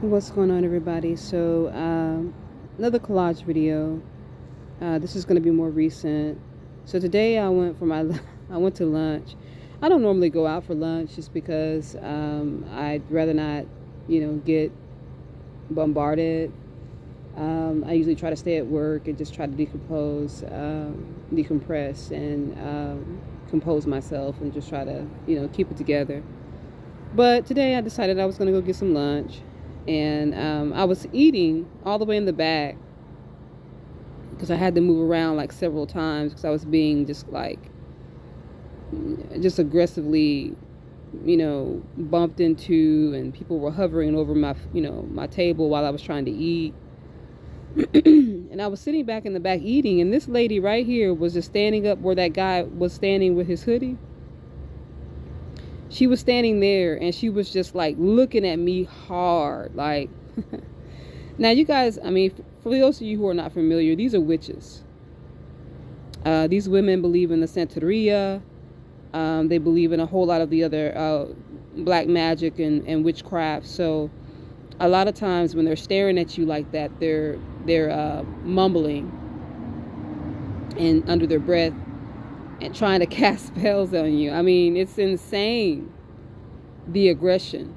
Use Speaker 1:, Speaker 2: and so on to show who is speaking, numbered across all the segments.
Speaker 1: What's going on, everybody? So another collage video. This is going to be more recent. So today I went for my I went to lunch. I don't normally go out for lunch just because I'd rather not get bombarded. I usually try to stay at work and just try to decompress and compose myself and just try to keep it together. But today I decided I was going to go get some lunch. And I was eating all the way in the back because I had to move around like several times because I was being just aggressively bumped into, and people were hovering over my table while I was trying to eat. And I was sitting back in the back eating, and this lady right here was just standing up where that guy was standing with his hoodie. She was standing there and she was just like looking at me hard. Like, now you guys, I mean, for those of you who are not familiar, these are witches. These women believe in the Santeria. They believe in a whole lot of the other black magic and witchcraft. So a lot of times when they're staring at you like that, they're mumbling and under their breath and trying to cast spells on you. I mean, it's insane, the aggression.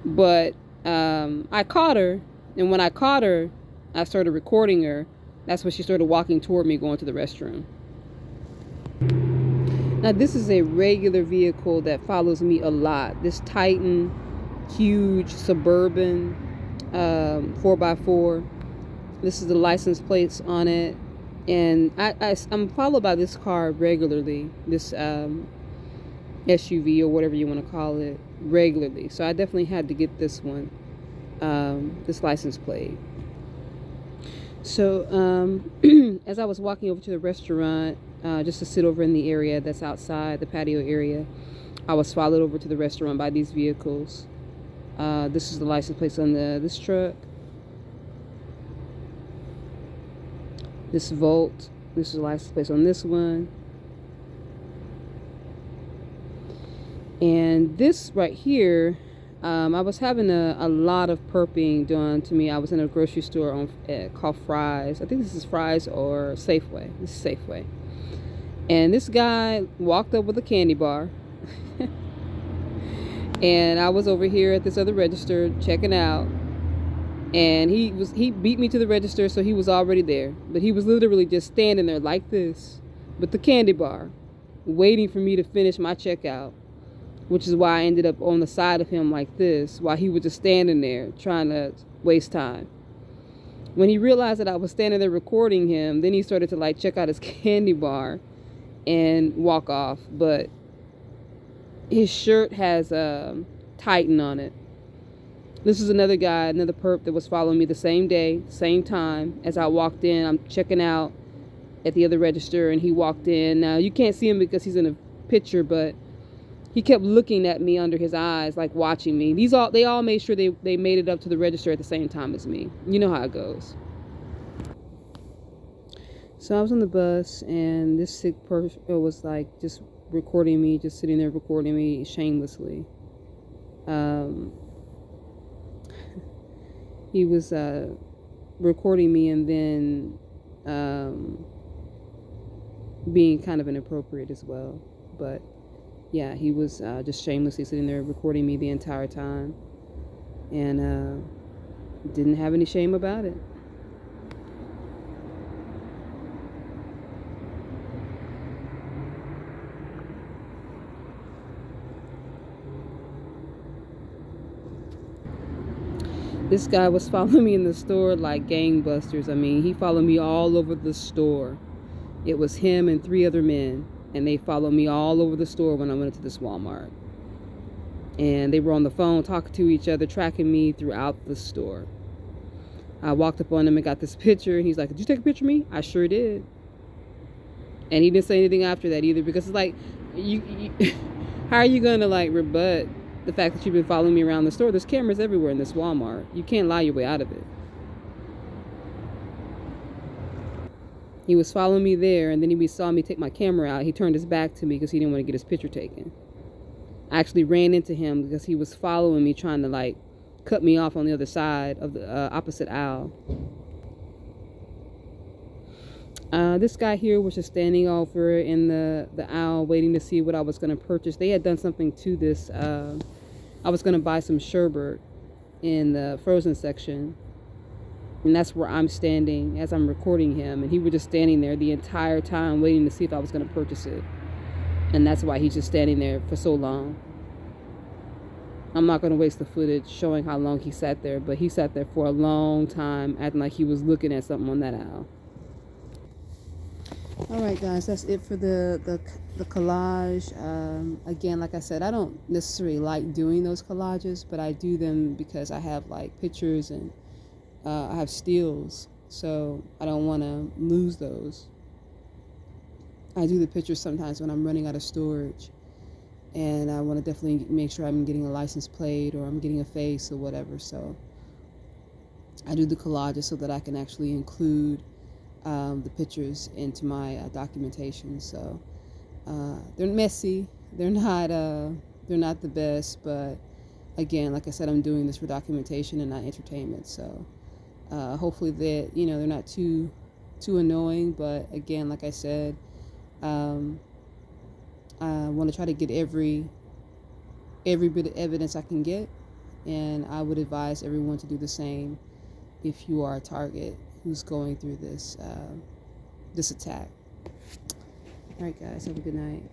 Speaker 1: But I caught her, and when I caught her, I started recording her. That's when she started walking toward me, going to the restroom. Now, this is a regular vehicle that follows me a lot. This Titan, huge Suburban 4x4. This is the license plates on it. And I'm followed by this car regularly, this SUV or whatever you want to call it, regularly. So I definitely had to get this one, this license plate. So as I was walking over to the restaurant, just to sit over in the area that's outside, the patio area, I was followed over to the restaurant by these vehicles. This is the license plate on this truck. This Volt, this is the license plate on this one. And this right here, I was having a lot of perping done to me. I was in a grocery store called Fry's. I think this is Fry's or Safeway. This is Safeway. And this guy walked up with a candy bar. And I was over here at this other register checking out. And he beat me to the register, so he was already there. But he was literally just standing there like this with the candy bar, waiting for me to finish my checkout, which is why I ended up on the side of him like this, while he was just standing there trying to waste time. When he realized that I was standing there recording him, then he started to like check out his candy bar and walk off. But his shirt has Titan on it. This is another guy, another perp that was following me the same day, same time. As I walked in, I'm checking out at the other register, and he walked in. Now, you can't see him because he's in a picture, but he kept looking at me under his eyes, like watching me. They all made sure they made it up to the register at the same time as me. You know how it goes. So I was on the bus, and this sick person was like just recording me, just sitting there recording me shamelessly. He was recording me and then being kind of inappropriate as well. But yeah, he was just shamelessly sitting there recording me the entire time, and didn't have any shame about it. This guy was following me in the store like gangbusters. I mean, he followed me all over the store. It was him and 3 other men, and they followed me all over the store when I went into this Walmart. And they were on the phone talking to each other, tracking me throughout the store. I walked up on him and got this picture, and he's like, "Did you take a picture of me?" I sure did. And he didn't say anything after that either, because it's like, how are you going to like rebut the fact that you've been following me around the store? There's cameras everywhere in this Walmart. You can't lie your way out of it. He was following me there, and then he saw me take my camera out. He turned his back to me because he didn't want to get his picture taken. I actually ran into him because he was following me, trying to like cut me off on the other side of the opposite aisle. This guy here was just standing over in the aisle waiting to see what I was going to purchase. They had done something to this. I was going to buy some sherbet in the frozen section, and that's where I'm standing as I'm recording him, and he was just standing there the entire time waiting to see if I was going to purchase it. And that's why he's just standing there for so long. I'm not going to waste the footage showing how long he sat there, but he sat there for a long time acting like he was looking at something on that aisle. Alright guys, that's it for the collage. Again, like I said, I don't necessarily like doing those collages, but I do them because I have like pictures and I have stills, so I don't want to lose those. I do the pictures sometimes when I'm running out of storage, and I want to definitely make sure I'm getting a license plate or I'm getting a face or whatever, so I do the collages so that I can actually include the pictures into my documentation. So they're messy, they're not the best, but again, like I said, I'm doing this for documentation and not entertainment, so hopefully that, you know, they're not too annoying. But again, like I said, I want to try to get every bit of evidence I can get, and I would advise everyone to do the same if you are a target who's going through this attack. All right, guys, have a good night.